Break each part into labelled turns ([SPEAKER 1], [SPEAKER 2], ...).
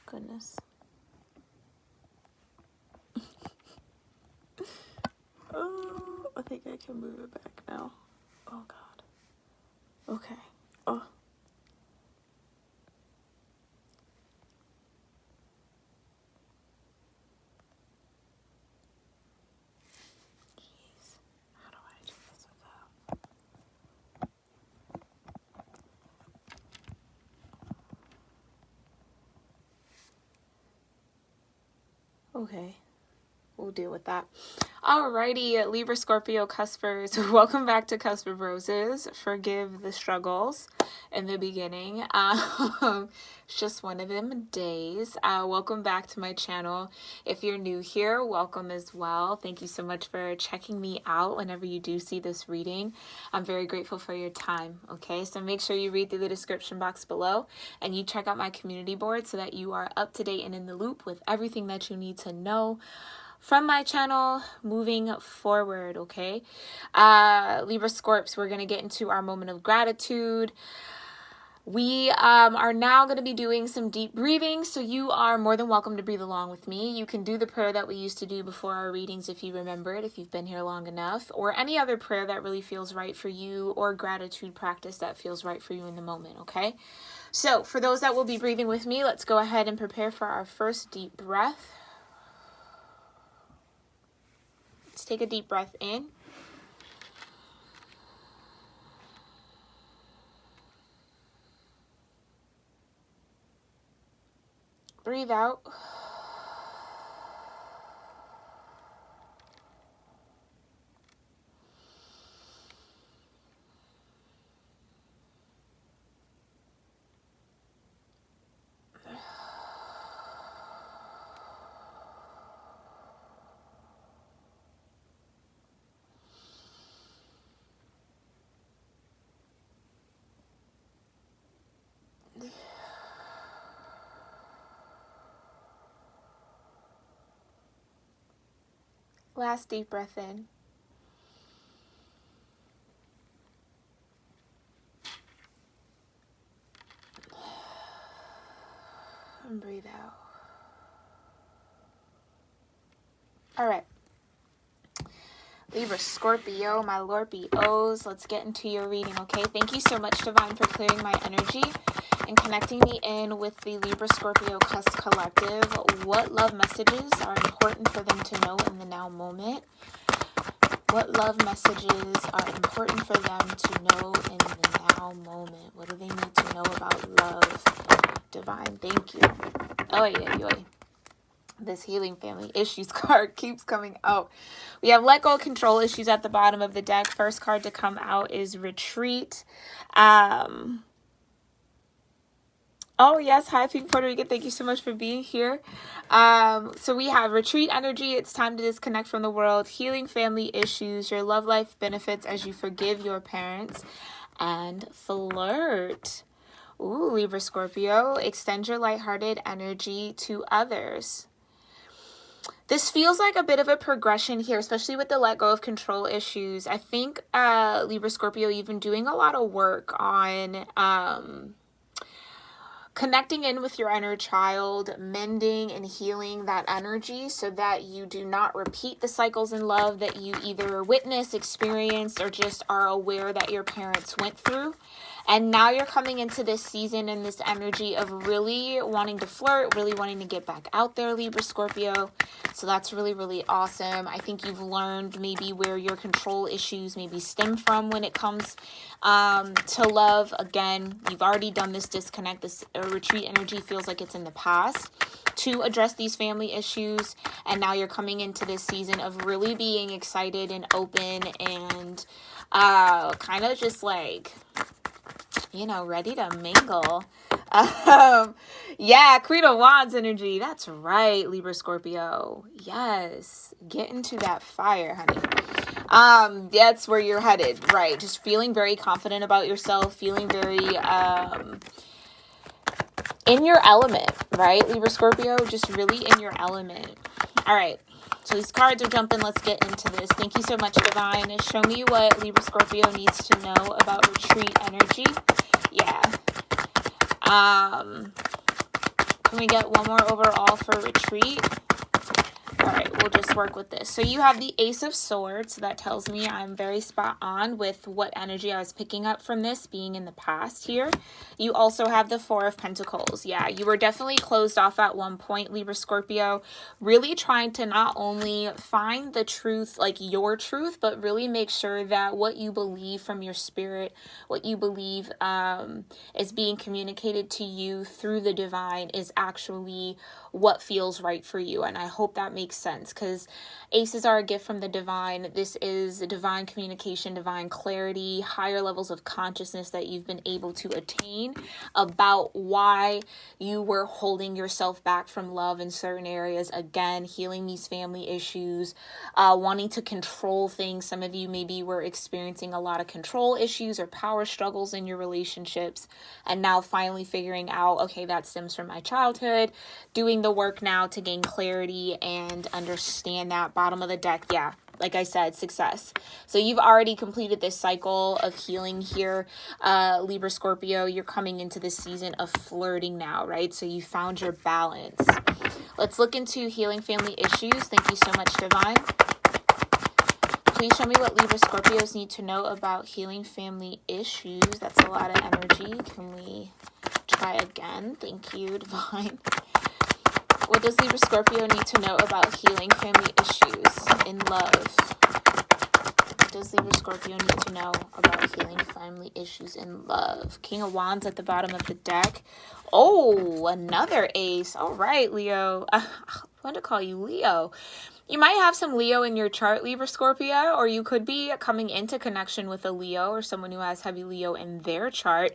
[SPEAKER 1] Goodness. Oh, I think I can move it back now. Oh, God. Okay. Oh. Jeez. How do I do this without? Okay. We'll deal with that. Alrighty, libra-scorpio cuspers, welcome back to Cusp of Roses. Forgive the struggles in the beginning. It's just one of them days. Welcome back to my channel. If you're new here, welcome as well. Thank you so much for checking me out whenever you do see this reading. I'm very grateful for your time, okay? So make sure you read through the description box below and you check out my community board so that you are up to date and in the loop with everything that you need to know from my channel moving forward, okay? Libra Scorps, we're going to get into our moment of gratitude. We are now going to be doing some deep breathing, so you are more than welcome to breathe along with me. You can do the prayer that we used to do before our readings if you remember it, if you've been here long enough, or any other prayer that really feels right for you, or gratitude practice that feels right for you in the moment, okay? So for those that will be breathing with me, let's go ahead and prepare for our first deep breath. Let's take a deep breath in. Breathe out. Last deep breath in. And breathe out. All right. Libra Scorpio, my Lorpios, let's get into your reading, okay? Thank you so much, Divine, for clearing my energy and connecting me in with the Libra Scorpio Cusp Collective. What love messages are important for them to know in the now moment? What love messages are important for them to know in the now moment? What do they need to know about love? Divine, thank you. Oh, yeah. This healing family issues card keeps coming out. We have let go control issues at the bottom of the deck. First card to come out is retreat. Oh, yes. Hi, Pink Puerto Rican. Thank you so much for being here. So we have retreat energy. It's time to disconnect from the world. Healing family issues. Your love life benefits as you forgive your parents. And flirt. Ooh, Libra Scorpio. Extend your lighthearted energy to others. This feels like a bit of a progression here, especially with the let go of control issues. I think Libra Scorpio, you've been doing a lot of work on connecting in with your inner child, mending and healing that energy so that you do not repeat the cycles in love that you either witnessed, experienced, or just are aware that your parents went through. And now you're coming into this season and this energy of really wanting to flirt, really wanting to get back out there, Libra Scorpio. So that's really, really awesome. I think you've learned maybe where your control issues maybe stem from when it comes to love. Again, you've already done this disconnect. This retreat energy feels like it's in the past to address these family issues. And now you're coming into this season of really being excited and open and kind of just like, you know, ready to mingle. Yeah, Queen of Wands energy. That's right, Libra Scorpio. Yes, get into that fire, honey. That's where you're headed, right? Just feeling very confident about yourself, feeling very in your element, right, Libra Scorpio? Just really in your element. All right. So these cards are jumping. Let's get into this. Thank you so much, Divine. Show me what Libra Scorpio needs to know about retreat energy. Yeah. Can we get one more overall for retreat? All right, we'll just work with this. So you have the Ace of Swords. So that tells me I'm very spot on with what energy I was picking up from this being in the past here. You also have the Four of Pentacles. Yeah, you were definitely closed off at one point, Libra Scorpio, really trying to not only find the truth, like your truth, but really make sure that what you believe from your spirit, what you believe is being communicated to you through the divine is actually what feels right for you. And I hope that makes sense, because aces are a gift from the divine. This is divine communication, divine clarity, higher levels of consciousness that you've been able to attain about why you were holding yourself back from love in certain areas. Again, healing these family issues, wanting to control things. Some of you maybe were experiencing a lot of control issues or power struggles in your relationships, and now finally figuring out, okay, that stems from my childhood, doing the work now to gain clarity and understand that. Bottom of the deck, yeah, like I said, success. So you've already completed this cycle of healing here, Libra Scorpio. You're coming into this season of flirting now, right? So you found your balance. Let's look into healing family issues. Thank you so much, Divine. Please show me what Libra Scorpios need to know about healing family issues. That's a lot of energy. Can we try again? Thank you, Divine. What does Libra Scorpio need to know about healing family issues in love? What does Libra Scorpio need to know about healing family issues in love? King of Wands at the bottom of the deck. Oh, another ace. All right, Leo. I want to call you Leo. You might have some Leo in your chart, Libra Scorpio, or you could be coming into connection with a Leo or someone who has heavy Leo in their chart.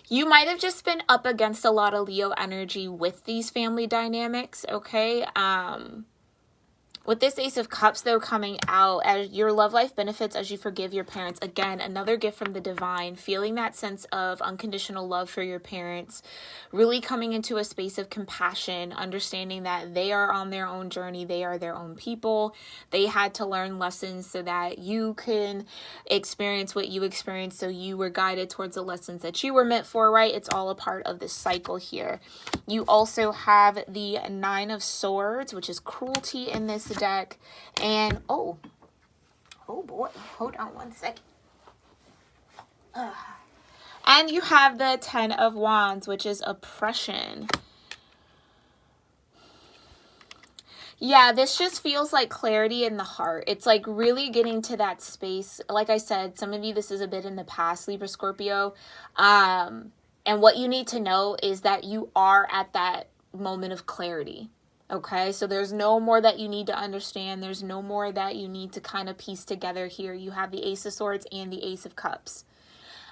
[SPEAKER 1] You might have just been up against a lot of Leo energy with these family dynamics, okay? With this Ace of Cups, though, coming out, as your love life benefits as you forgive your parents. Again, another gift from the divine, feeling that sense of unconditional love for your parents, really coming into a space of compassion, understanding that they are on their own journey, they are their own people, they had to learn lessons so that you can experience what you experienced, so you were guided towards the lessons that you were meant for, right? It's all a part of this cycle here. You also have the Nine of Swords, which is cruelty in this deck, and oh boy, hold on one second. And you have the Ten of Wands, which is oppression. Yeah, this just feels like clarity in the heart. It's like really getting to that space. Like I said, some of you, this is a bit in the past, Libra Scorpio. And what you need to know is that you are at that moment of clarity. Okay, so there's no more that you need to understand. There's no more that you need to kind of piece together here. You have the Ace of Swords and the Ace of Cups.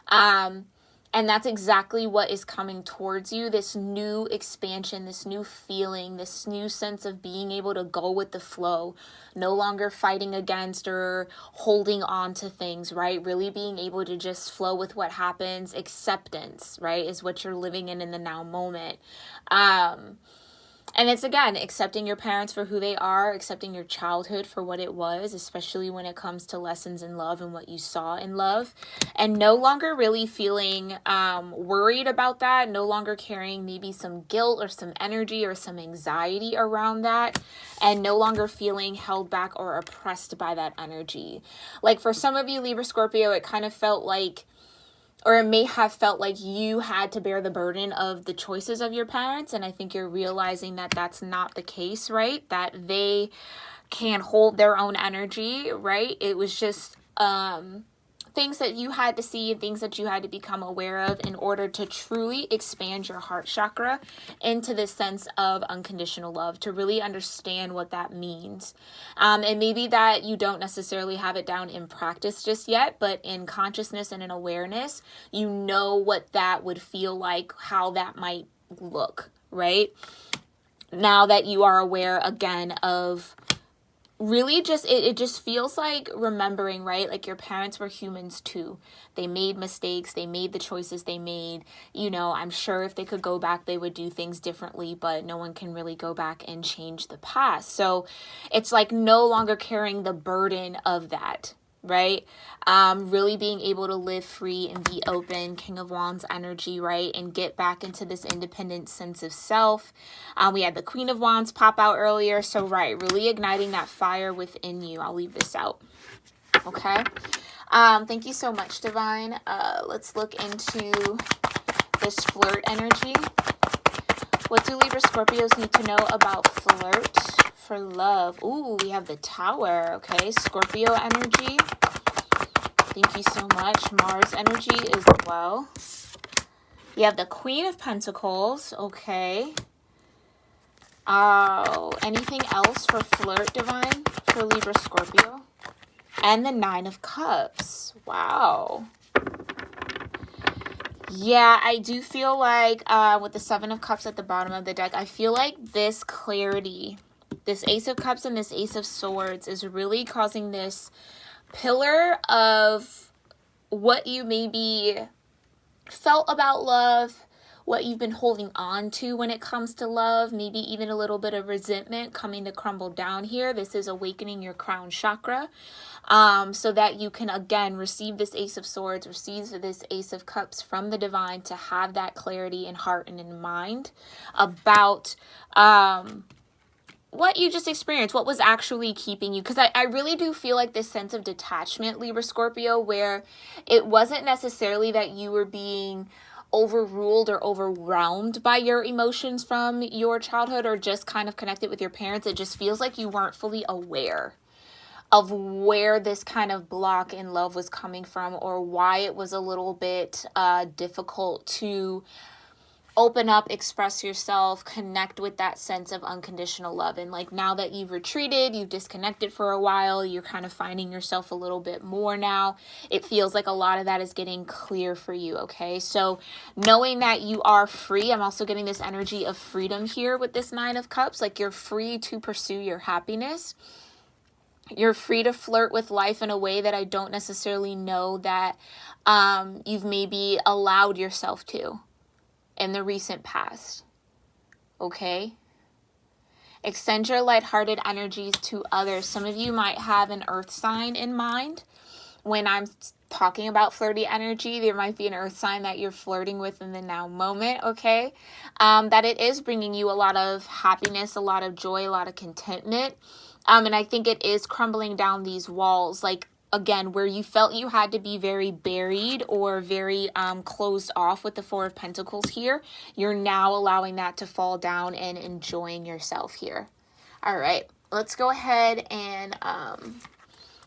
[SPEAKER 1] And that's exactly what is coming towards you. This new expansion, this new feeling, this new sense of being able to go with the flow, no longer fighting against or holding on to things, right? Really being able to just flow with what happens. Acceptance, right, is what you're living in the now moment. And it's, again, accepting your parents for who they are, accepting your childhood for what it was, especially when it comes to lessons in love and what you saw in love, and no longer really feeling worried about that, no longer carrying maybe some guilt or some energy or some anxiety around that, and no longer feeling held back or oppressed by that energy. Like for some of you, Libra Scorpio, it kind of felt like, or it may have felt like you had to bear the burden of the choices of your parents. And I think you're realizing that that's not the case, right? That they can hold their own energy, right? It was just things that you had to see and things that you had to become aware of in order to truly expand your heart chakra into this sense of unconditional love, to really understand what that means. And maybe that you don't necessarily have it down in practice just yet, but in consciousness and in awareness, you know what that would feel like, how that might look, right? Now that you are aware again of really just, it just feels like remembering, right? Like your parents were humans too. They made mistakes. They made the choices they made. You know, I'm sure if they could go back, they would do things differently, but no one can really go back and change the past. So it's like no longer carrying the burden of that, right? Really being able to live free and be open, King of Wands energy, right? And get back into this independent sense of self. We had the Queen of Wands pop out earlier. So, right, really igniting that fire within you. I'll leave this out. Okay. Thank you so much, Divine. Let's look into this flirt energy. What do Libra Scorpios need to know about flirt for love? Ooh, we have the Tower. Okay. Scorpio energy. Thank you so much. Mars energy as well. You have the Queen of Pentacles. Okay. Anything else for flirt, Divine, for Libra Scorpio? And the Nine of Cups. Wow. Yeah, I do feel like with the Seven of Cups at the bottom of the deck, I feel like this clarity, this Ace of Cups and this Ace of Swords is really causing this pillar of what you maybe felt about love, what you've been holding on to when it comes to love, maybe even a little bit of resentment coming to crumble down here. This is awakening your crown chakra, so that you can again receive this Ace of Swords, receive this Ace of Cups from the Divine to have that clarity in heart and in mind about what you just experienced, what was actually keeping you. Because I really do feel like this sense of detachment, Libra Scorpio, where it wasn't necessarily that you were being overruled or overwhelmed by your emotions from your childhood or just kind of connected with your parents. It just feels like you weren't fully aware of where this kind of block in love was coming from, or why it was a little bit difficult to open up, express yourself, connect with that sense of unconditional love. And like now that you've retreated, you've disconnected for a while, you're kind of finding yourself a little bit more now. It feels like a lot of that is getting clear for you, okay? So knowing that you are free, I'm also getting this energy of freedom here with this Nine of Cups. Like you're free to pursue your happiness. You're free to flirt with life in a way that I don't necessarily know that you've maybe allowed yourself to in the recent past. Okay? Extend your lighthearted energies to others. Some of you might have an earth sign in mind. When I'm talking about flirty energy, there might be an earth sign that you're flirting with in the now moment, okay? That it is bringing you a lot of happiness, a lot of joy, a lot of contentment. And I think it is crumbling down these walls, like, again, where you felt you had to be very buried or very closed off with the Four of Pentacles here. You're now allowing that to fall down and enjoying yourself here. All right, let's go ahead and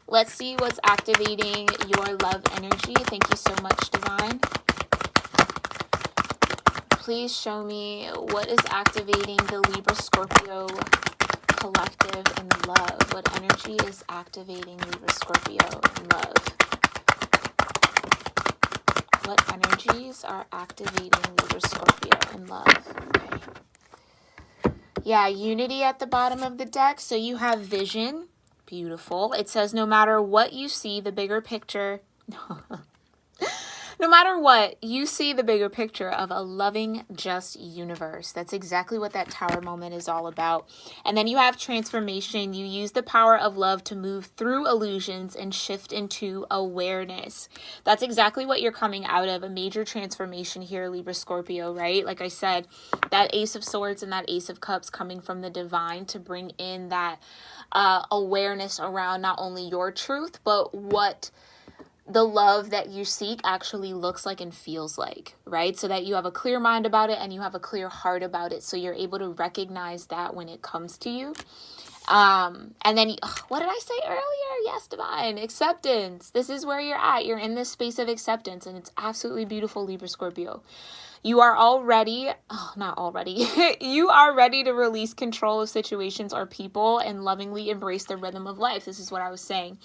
[SPEAKER 1] let's see what's activating your love energy. Thank you so much, Divine. Please show me what is activating the Libra Scorpio collective in love. What energy is activating Libra Scorpio in love? What energies are activating Libra Scorpio in love? Okay. Yeah, unity at the bottom of the deck. So you have vision. Beautiful. It says no matter what you see, the bigger picture. No matter what, you see the bigger picture of a loving, just universe. That's exactly what that Tower moment is all about. And then you have transformation. You use the power of love to move through illusions and shift into awareness. That's exactly what you're coming out of, a major transformation here, Libra Scorpio, right? Like I said, that Ace of Swords and that Ace of Cups coming from the Divine to bring in that awareness around not only your truth, but what the love that you seek actually looks like and feels like, right? So that you have a clear mind about it and you have a clear heart about it. So you're able to recognize that when it comes to you. And then, what did I say earlier? Yes, Divine. Acceptance. This is where you're at. You're in this space of acceptance and it's absolutely beautiful, Libra Scorpio. You are already, not already, you are ready to release control of situations or people and lovingly embrace the rhythm of life. This is what I was saying.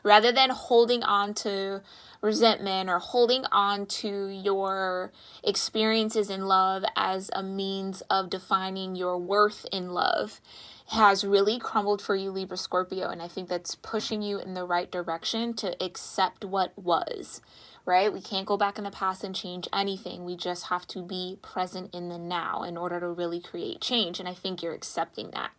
[SPEAKER 1] Rather than holding on to resentment or holding on to your experiences in love as a means of defining your worth in love, has really crumbled for you, Libra Scorpio. And I think that's pushing you in the right direction to accept what was, right? We can't go back in the past and change anything. We just have to be present in the now in order to really create change. And I think you're accepting that.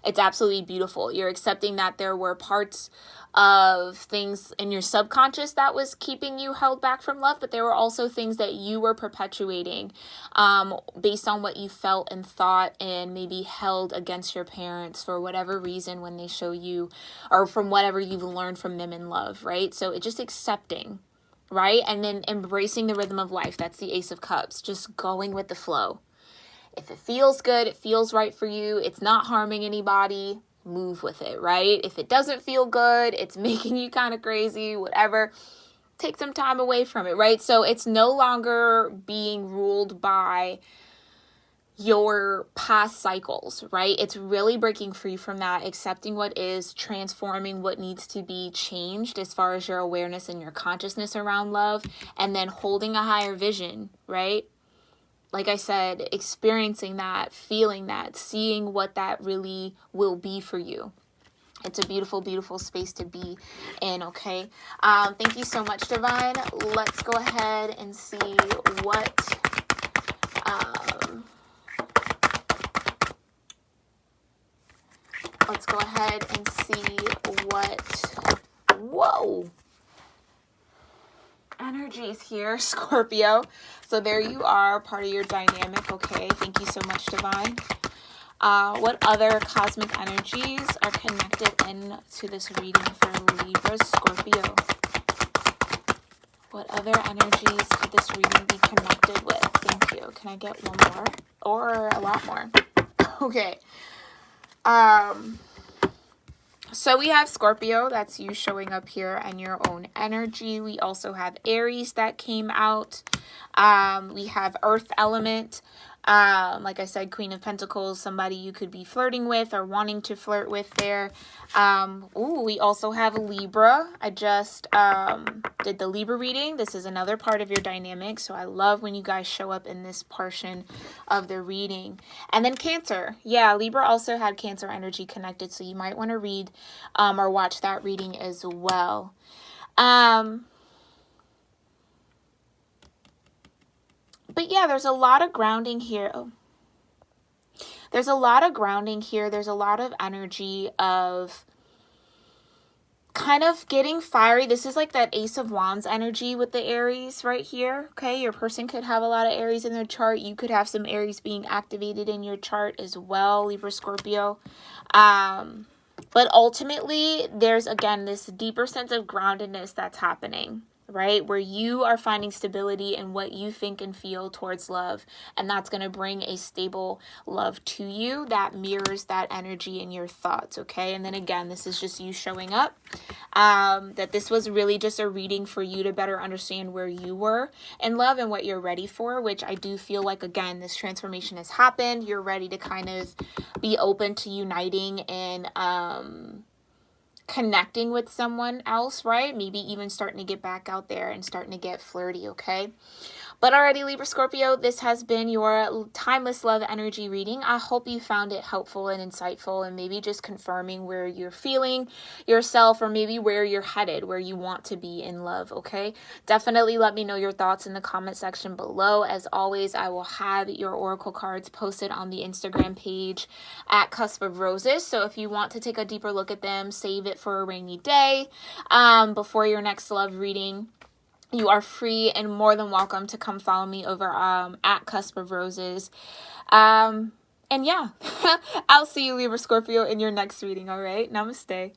[SPEAKER 1] It's absolutely beautiful. You're accepting that there were parts of things in your subconscious that was keeping you held back from love, but there were also things that you were perpetuating based on what you felt and thought and maybe held against your parents for whatever reason when they show you, or from whatever you've learned from them in love, right? So it's just accepting, right? And then embracing the rhythm of life. That's the Ace of Cups, just going with the flow. If it feels good, it feels right for you, it's not harming anybody, move with it, right? If it doesn't feel good, it's making you kind of crazy, whatever, take some time away from it, right? So it's no longer being ruled by your past cycles, right? It's really breaking free from that, accepting what is, transforming what needs to be changed as far as your awareness and your consciousness around love, and then holding a higher vision, right? Like I said, experiencing that, feeling that, seeing what that really will be for you. It's a beautiful, beautiful space to be in, okay? Thank you so much, Divine. Let's go ahead and see what... let's go ahead and see what... Whoa! Energies here, Scorpio. So there you are, part of your dynamic, okay? Thank you so much, Divine. What other cosmic energies are connected into this reading for Libra, Scorpio? What other energies could this reading be connected with? Thank you. Can I get one more? Or a lot more? Okay. So we have Scorpio, that's you showing up here and your own energy. We also have Aries that came out. We have Earth element. Like I said, Queen of Pentacles, somebody you could be flirting with or wanting to flirt with there. We also have Libra. I just did the Libra reading. This is another part of your dynamic, so I love when you guys show up in this portion of the reading. And then Cancer. Yeah, Libra also had Cancer energy connected, so you might want to read or watch that reading as well. But yeah, there's a lot of grounding here. There's a lot of grounding here. There's a lot of energy of kind of getting fiery. This is like that Ace of Wands energy with the Aries right here. Okay, your person could have a lot of Aries in their chart. You could have some Aries being activated in your chart as well, Libra, Scorpio. But ultimately, there's, again, this deeper sense of groundedness that's happening, right? Where you are finding stability in what you think and feel towards love. And that's going to bring a stable love to you that mirrors that energy in your thoughts, okay? And then again, this is just you showing up. That this was really just a reading for you to better understand where you were in love and what you're ready for, which I do feel like, again, this transformation has happened. You're ready to kind of be open to uniting and connecting with someone else, right? Maybe even starting to get back out there and starting to get flirty, okay? But alrighty, Libra, Scorpio, this has been your timeless love energy reading. I hope you found it helpful and insightful, and maybe just confirming where you're feeling yourself, or maybe where you're headed, where you want to be in love, okay? Definitely let me know your thoughts in the comment section below. As always, I will have your oracle cards posted on the Instagram page at Cusp of Roses. So if you want to take a deeper look at them, save it for a rainy day before your next love reading, you are free and more than welcome to come follow me over at Cusp of Roses. And yeah, I'll see you, Libra, Scorpio, in your next reading, all right? Namaste.